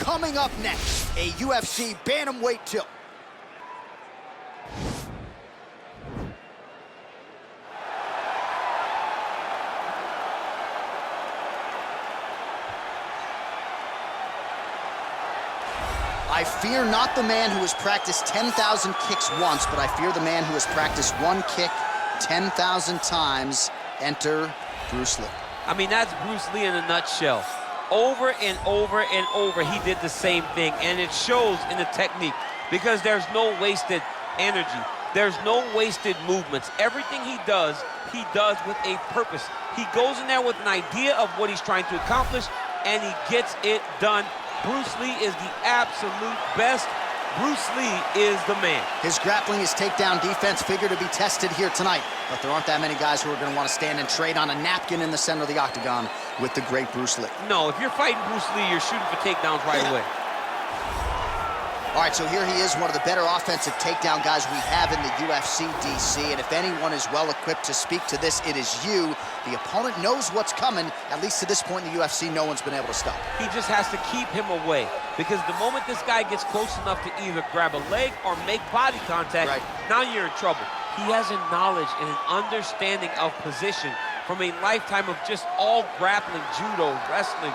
Coming up next, a UFC bantamweight tilt. I fear not the man who has practiced 10,000 kicks once, but I fear the man who has practiced one kick 10,000 times. Enter Bruce Lee. I mean, that's Bruce Lee in a nutshell. Over and over and over, he did the same thing, and it shows in the technique because there's no wasted energy. There's no wasted movements. Everything he does with a purpose. He goes in there with an idea of what he's trying to accomplish, and he gets it done. Bruce Lee is the absolute best. Bruce Lee is the man. His grappling, his takedown defense figure to be tested here tonight, but there aren't that many guys who are going to want to stand and trade on a napkin in the center of the octagon with the great Bruce Lee. No, if you're fighting Bruce Lee, you're shooting for takedowns right away. All right, so here he is, one of the better offensive takedown guys we have in the UFC, DC, and if anyone is well-equipped to speak to this, it is you. The opponent knows what's coming. At least to this point in the UFC, no one's been able to stop. He just has to keep him away, because the moment this guy gets close enough to either grab a leg or make body contact, now you're in trouble. He has a knowledge and an understanding of position from a lifetime of just all grappling, judo, wrestling,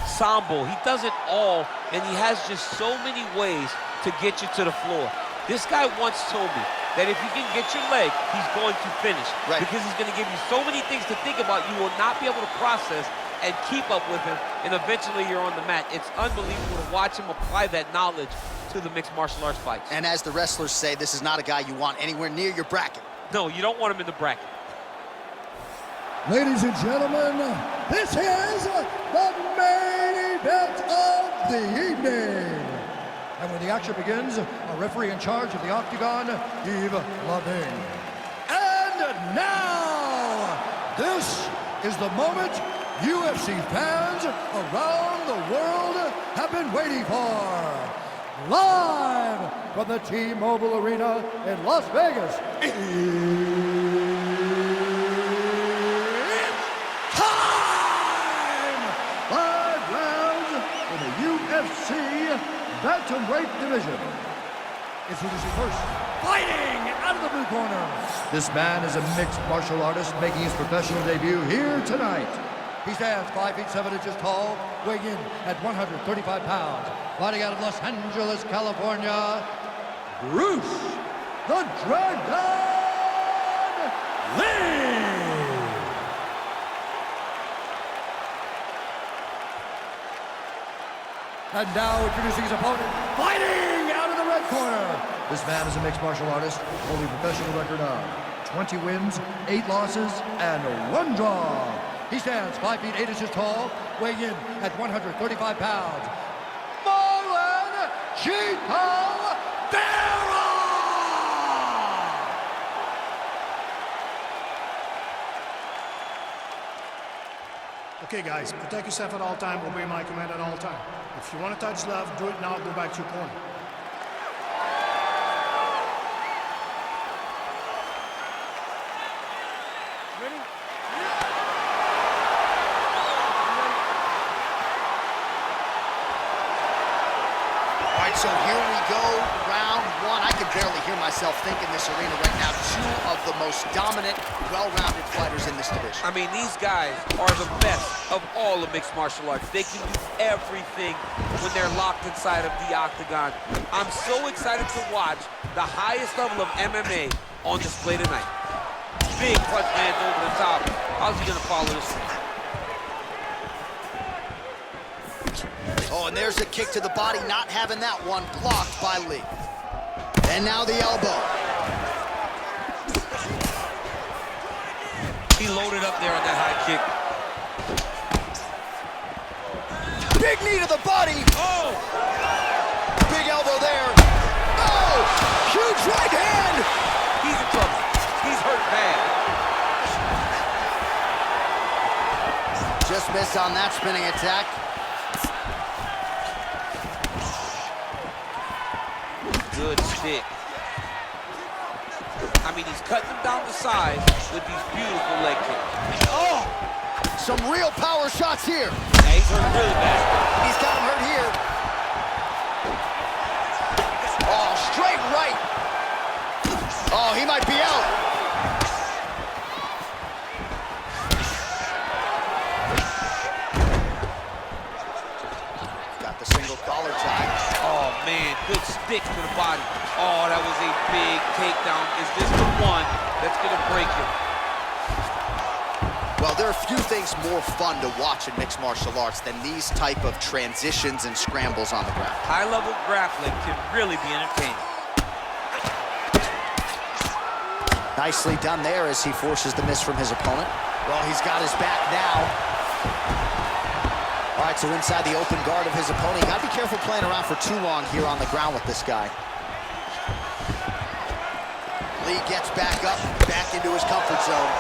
sambo. He does it all, and he has just so many ways to get you to the floor. This guy once told me that if you can get your leg, he's going to finish. Because he's going to give you so many things to think about, you will not be able to process and keep up with him, and eventually you're on the mat. It's unbelievable to watch him apply that knowledge to the mixed martial arts fights. And as the wrestlers say, this is not a guy you want anywhere near your bracket. No, you don't want him in the bracket. Ladies and gentlemen, this is the main event of the evening. And when the action begins, a referee in charge of the octagon, Yves Lavigne. And now, this is the moment UFC fans around the world have been waiting for. Live from the T-Mobile Arena in Las Vegas. UFC bantamweight division. Introducing first, fighting out of the blue corner. This man is a mixed martial artist making his professional debut here tonight. He stands 5 feet 7 inches tall, weighing in at 135 pounds. Fighting out of Los Angeles, California, Bruce the Dragon Lee. And now introducing his opponent, fighting out of the red corner. This man is a mixed martial artist, holding a professional record of 20 wins, 8 losses, and 1 draw. He stands 5 feet 8 inches tall, weighing in at 135 pounds. Marlon Vera! Okay, guys, protect yourself at all time, obey my command at all time. If you want to touch love, do it now, go back to your corner. Ready? All right, so here we go, round one. I can barely hear myself think in this arena right now. Two of the most dominant, well-rounded fighters in this division. I mean, these guys are the best of all of mixed martial arts. They can do everything when they're locked inside of the octagon. I'm so excited to watch the highest level of MMA on display tonight. Big punch lands over the top. How's he gonna follow this one? Oh, and there's a kick to the body, not having that one, blocked by Lee. And now the elbow. He loaded up there on that high kick. Big knee to the body. Oh! Big elbow there. Oh! Huge right hand. He's in trouble. He's hurt bad. Just missed on that spinning attack. Good stick. I mean, he's cutting them down to size with these beautiful leg kicks. Oh! Some real power shots here. Yeah, he's hurt really bad. He's got him hurt here. Got the single collar tie. Oh, man, good stick to the body. Oh, that was a big takedown. Is this the one that's going to break him? Well, there are few things more fun to watch in mixed martial arts than these type of transitions and scrambles on the ground. High-level grappling can really be entertaining. Nicely done there as he forces the miss from his opponent. Well, he's got his back now. All right, so inside the open guard of his opponent. You gotta be careful playing around for too long here on the ground with this guy. Lee gets back up, back into his comfort zone.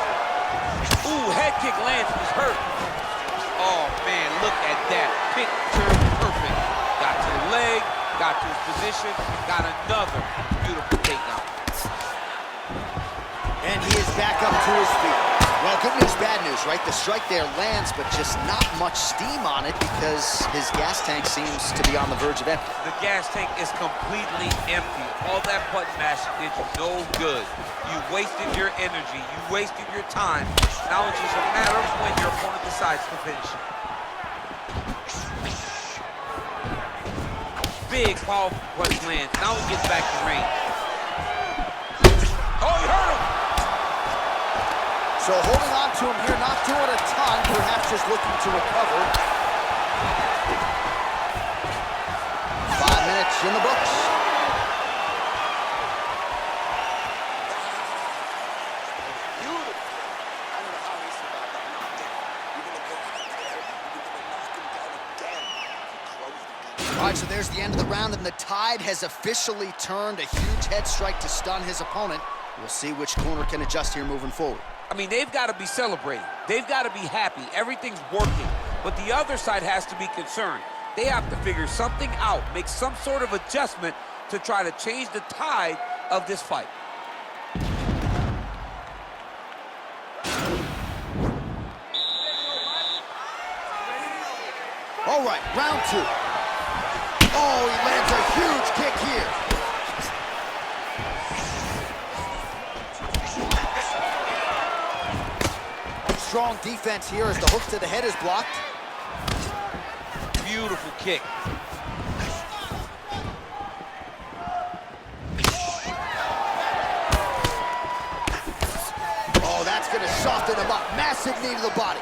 Ooh, head kick lands, he's hurt. Oh, man, look at that. Picture perfect. Got to the leg, got to his position, got another beautiful takedown. And he is back up to his feet. Well, good news, bad news, right? The strike there lands, but just not much steam on it because his gas tank seems to be on the verge of empty. The gas tank is completely empty. All that button mashing did you no good. You wasted your energy. You wasted your time. Now it's just a matter of when your opponent decides to finish it. Big, powerful punch lands. Now he gets back to range. Oh, he hurt him! So holding on to him here, not doing a ton, perhaps just looking to recover. 5 minutes in the books. All right, so there's the end of the round, and the tide has officially turned. A huge head strike to stun his opponent. We'll see which corner can adjust here moving forward. I mean, they've got to be celebrating. They've got to be happy. Everything's working. But the other side has to be concerned. They have to figure something out, make some sort of adjustment to try to change the tide of this fight. All right, round two. Oh, he lands a huge kick here. Strong defense here as the hook to the head is blocked. Beautiful kick. Oh, that's going to soften him up. Massive knee to the body.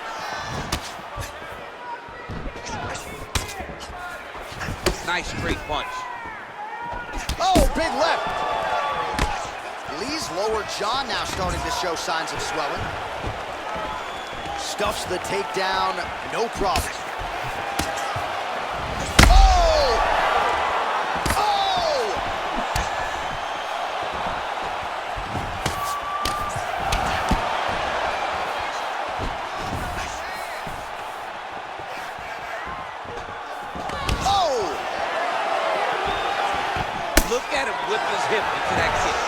Nice straight punch. Oh, big left. Lee's lower jaw now starting to show signs of swelling. Stuffs the takedown, no problem. Oh! Oh! Oh! Look at him whip his hip into that kick.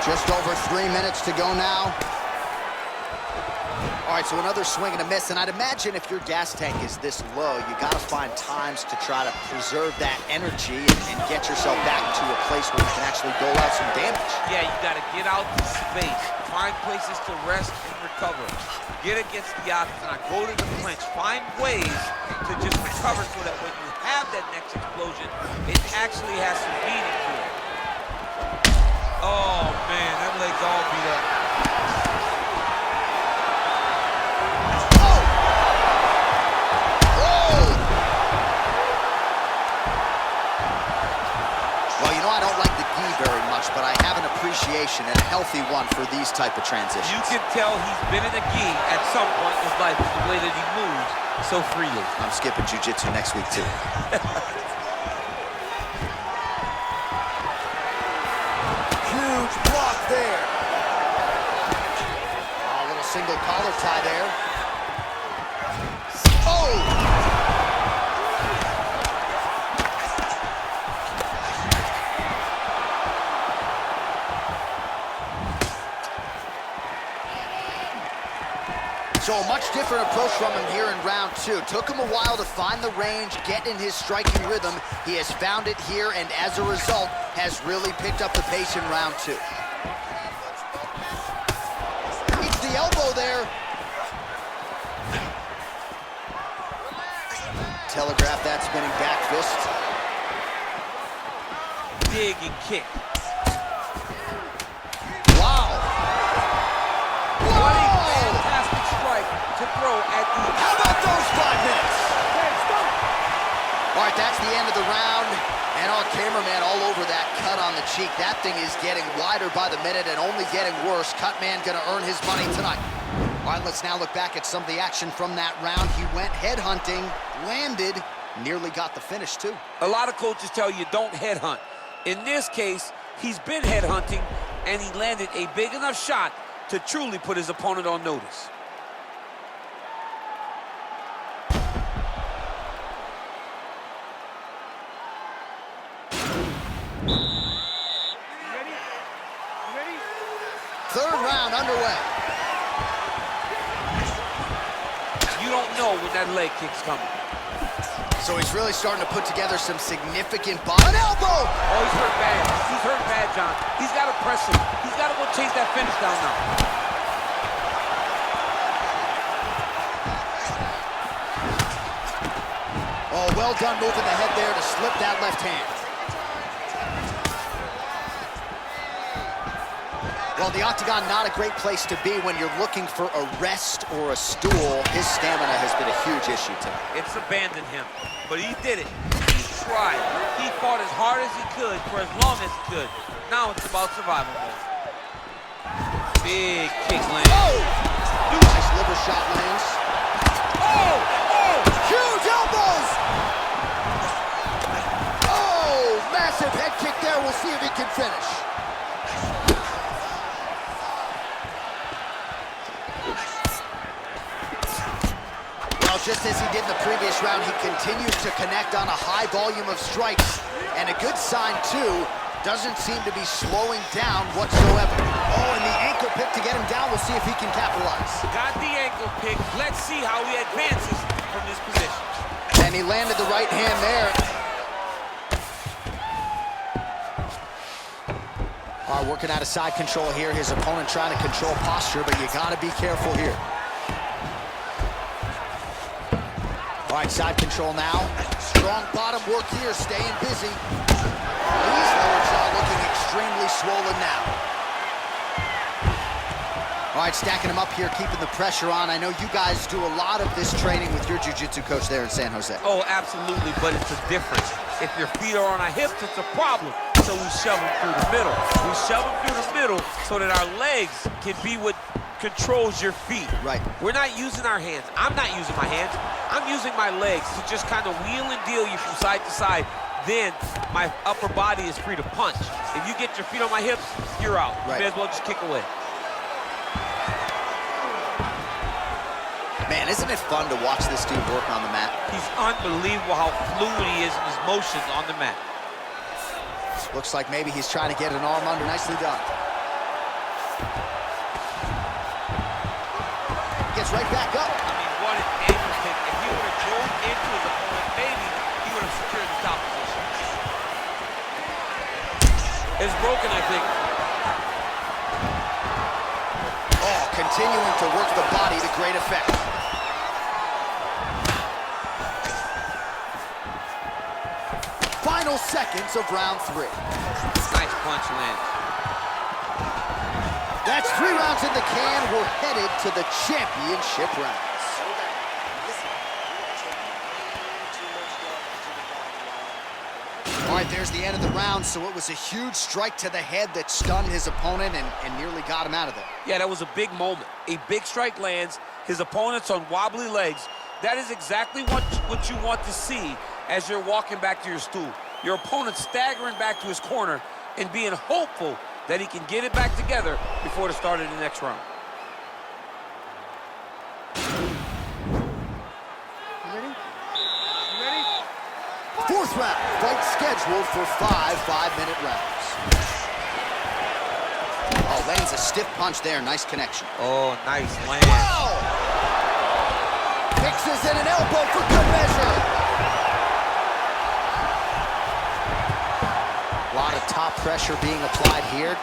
Just over 3 minutes to go now. All right, so another swing and a miss, and I'd imagine if your gas tank is this low, you gotta find times to try to preserve that energy and get yourself back to a place where you can actually dole out some damage. Yeah, you gotta get out to space, find places to rest and recover. Get against the octagon, go to the clinch, find ways to just recover so that when you have that next explosion, it actually has some meaning to it. Oh man, that leg's all beat up. But I have an appreciation and a healthy one for these type of transitions. You can tell he's been in a gi at some point in his life with the way that he moves so freely. I'm skipping jiu-jitsu next week too. Huge block there. Oh, a little single collar tie there. Oh! So a much different approach from him here in round two. Took him a while to find the range, get in his striking rhythm. He has found it here, and as a result, has really picked up the pace in round two. Eats the elbow there. Telegraph that spinning back fist. Dig and kick. Wow. What a fantastic strike to throw at the... How about those 5 minutes? All right, that's the end of the round. And our cameraman all over that cut on the cheek. That thing is getting wider by the minute and only getting worse. Cut man gonna earn his money tonight. All right, let's now look back at some of the action from that round. He went headhunting, landed, nearly got the finish too. A lot of coaches tell you don't headhunt. In this case, he's been headhunting, and he landed a big enough shot to truly put his opponent on notice. Third round underway. You don't know when that leg kick's coming. So he's really starting to put together some significant body. An elbow! Oh, he's hurt bad. He's hurt bad, John. He's got to press him. He's got to go chase that finish down now. Oh, well done moving the head there to slip that left hand. Well, the octagon, not a great place to be when you're looking for a rest or a stool. His stamina has been a huge issue tonight. It's abandoned him, but he did it. He tried. He fought as hard as he could for as long as he could. Now it's about survival mode. Big kick lands. Oh! Nice liver shot lands. Oh! Oh! Huge elbows! Oh! Massive head kick there. We'll see if he can finish. Just as he did in the previous round, he continues to connect on a high volume of strikes. And a good sign, too, doesn't seem to be slowing down whatsoever. Oh, and the ankle pick to get him down. We'll see if he can capitalize. Got the ankle pick. Let's see how he advances from this position. And he landed the right hand there. All right, working out of side control here. His opponent trying to control posture, but you got to be careful here. All right, side control now. Strong bottom work here, staying busy. Lee's lower jaw looking extremely swollen now. All right, stacking him up here, keeping the pressure on. I know you guys do a lot of this training with your jiu-jitsu coach there in San Jose. Oh, absolutely, but it's a difference. If your feet are on our hips, it's a problem. So we shove them through the middle. We shove them through the middle so that our legs can be what controls your feet. Right. We're not using our hands. I'm not using my hands. I'm using my legs to just kind of wheel and deal you from side to side. Then my upper body is free to punch. If you get your feet on my hips, you're out. Right. You may as well just kick away. Man, isn't it fun to watch this dude work on the mat? He's unbelievable how fluid he is in his motions on the mat. Looks like maybe he's trying to get an arm under. Nicely done. Gets right back up. I mean, what an ankle kick. If he would have drove into his opponent, maybe he would have secured the top position. It's broken, I think. Oh, continuing to work the body to great effect. Final seconds of round 3. Nice punch lands. That's 3 rounds in the can. We're headed to the championship rounds. All right, there's the end of the round. So it was a huge strike to the head that stunned his opponent and nearly got him out of there. Yeah, that was a big moment. A big strike lands. His opponent's on wobbly legs. That is exactly what you want to see as you're walking back to your stool. Your opponent staggering back to his corner and being hopeful that he can get it back together before the start of the next round. Fourth round, fight scheduled for 5 5-minute rounds. Oh, lands a stiff punch there. Nice connection. Oh, nice land. Wow! Mixes in an elbow for good measure. A lot of top pressure being applied here.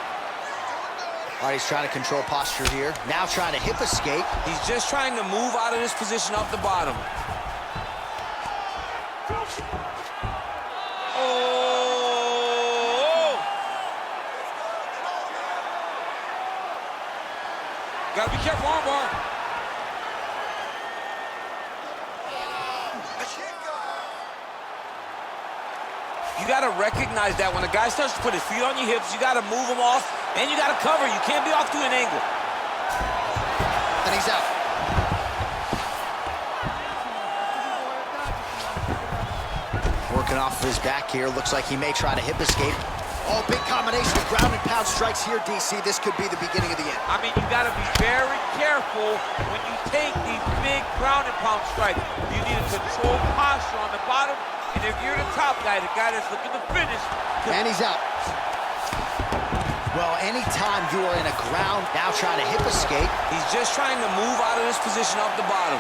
All right, he's trying to control posture here. Now trying to hip escape. He's just trying to move out of this position off the bottom. You got to recognize that when a guy starts to put his feet on your hips, you got to move him off, and you got to cover. You can't be off to an angle. And he's out. Working off of his back here. Looks like he may try to hip escape. Oh, big combination of ground and pound strikes here, DC. This could be the beginning of the end. I mean, you got to be very careful when you take these big ground and pound strikes. You need a controlled posture on the bottom. And if you're the top guy, the guy that's looking to finish. And he's out. Well, anytime you are in a ground, now trying to hip escape. He's just trying to move out of this position off the bottom.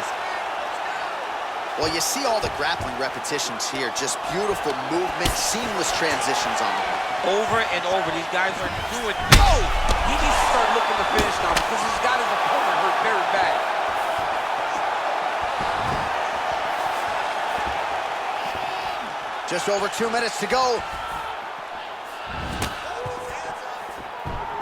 Well, you see all the grappling repetitions here. Just beautiful movement, seamless transitions on the ball. Over and over, these guys are doing. Oh! He needs to start looking to finish now because he's got his opponent hurt very bad. Just over 2 minutes to go.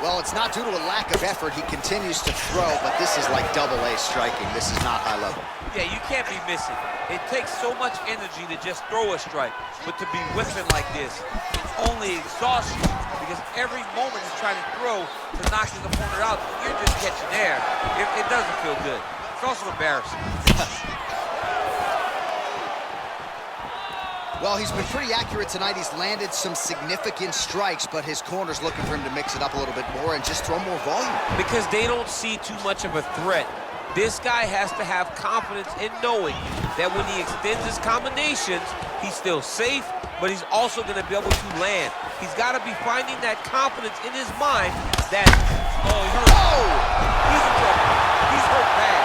Well, it's not due to a lack of effort. He continues to throw, but this is like double-A striking. This is not high level. Yeah, you can't be missing. It takes so much energy to just throw a strike, but to be whipping like this, it's only exhaustion because every moment he's trying to throw to knock his opponent out. You're just catching air. It doesn't feel good. It's also embarrassing. Well, he's been pretty accurate tonight. He's landed some significant strikes, but his corner's looking for him to mix it up a little bit more and just throw more volume. Because they don't see too much of a threat. This guy has to have confidence in knowing that when he extends his combinations, he's still safe, but he's also going to be able to land. He's got to be finding that confidence in his mind that, oh, he hurt. Oh! He's in trouble. He's hurt bad.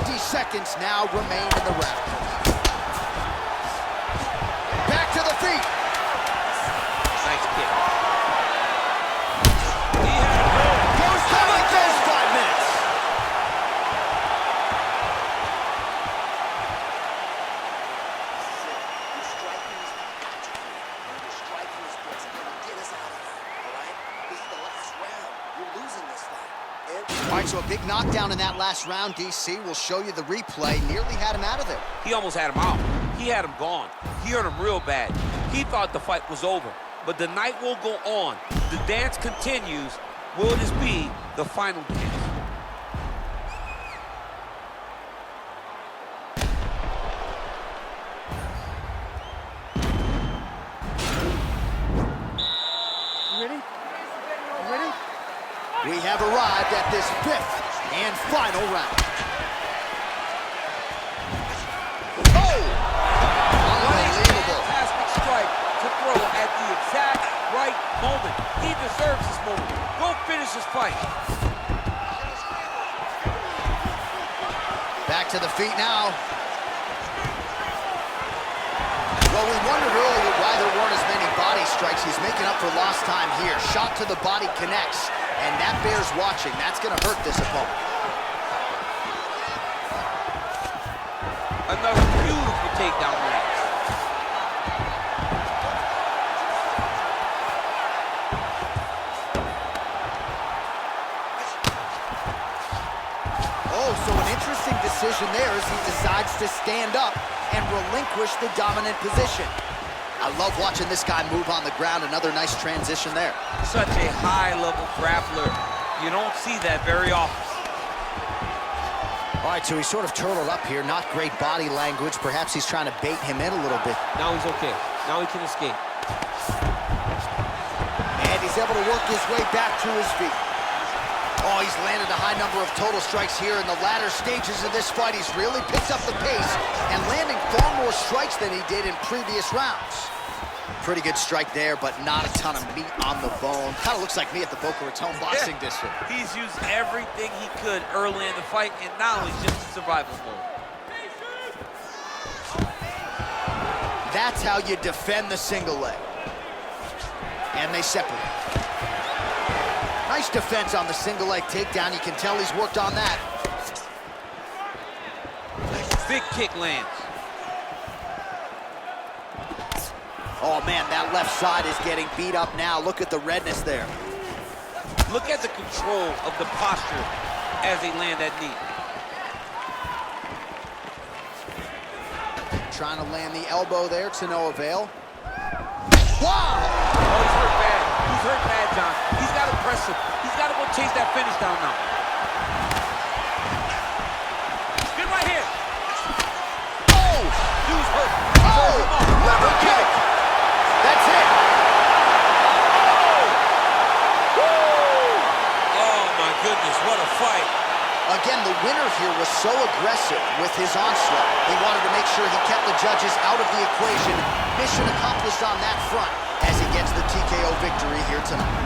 20 seconds now remain in the round. Back to the feet. Nice kick. Goes down like those 5 minutes. Your striking is got you. Your striking is what's going to get us out of here, all right? This is the last round. You're losing this fight. All right, so a big knockdown in that last round, DC. We'll show you the replay. Nearly had him out of there. He almost had him out. He had him gone. He hurt him real bad. He thought the fight was over. But the night will go on. The dance continues. Will this be the final dance? We have arrived at this 5th and final round. Oh! Unbelievable. Fantastic strike to throw at the exact right moment. He deserves this moment. Go finish this fight. Back to the feet now. Well, we wondered earlier why there weren't as many body strikes. He's making up for lost time here. Shot to the body connects, and that bears watching. That's going to hurt this opponent. Another beautiful takedown release. Oh, so an interesting decision there as he decides to stand up and relinquish the dominant position. I love watching this guy move on the ground. Another nice transition there. Such a high-level grappler. You don't see that very often. All right, so he's sort of turtled up here. Not great body language. Perhaps he's trying to bait him in a little bit. Now he's okay. Now he can escape. And he's able to work his way back to his feet. Oh, he's landed a high number of total strikes here in the latter stages of this fight. He's really picked up the pace and landing far more strikes than he did in previous rounds. Pretty good strike there, but not a ton of meat on the bone. Kind of looks like me at the Boca Raton boxing district. He's used everything he could early in the fight, and now he's just in survival mode. That's how you defend the single leg. And they separate. Nice defense on the single leg takedown. You can tell he's worked on that. Big kick lands. Oh, man, that left side is getting beat up now. Look at the redness there. Look at the control of the posture as they land that knee. Trying to land the elbow there to no avail. Wow! Oh, he's hurt bad. He's hurt bad, John. He's got to press him. He's got to go chase that finish down now. Spin right here. Oh! Dude's hurt. Oh! Liver kick! That's it! Oh, my goodness, what a fight. Again, the winner here was so aggressive with his onslaught. He wanted to make sure he kept the judges out of the equation. Mission accomplished on that front as he gets the TKO victory here tonight.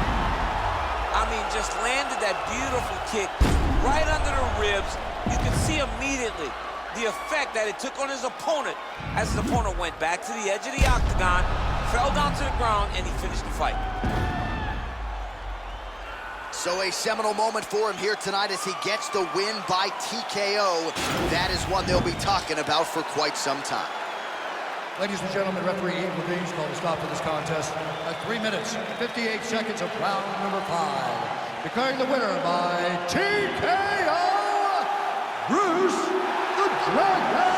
I mean, just landed that beautiful kick right under the ribs. You can see immediately the effect that it took on his opponent as his opponent went back to the edge of the octagon, fell down to the ground, and he finished the fight. So a seminal moment for him here tonight as he gets the win by TKO. That is one they'll be talking about for quite some time. Ladies and gentlemen, referee Eve Levine's called a stop to this contest at 3 minutes, 58 seconds of round number 5. Declaring the winner by TKO, Bruce the Dragon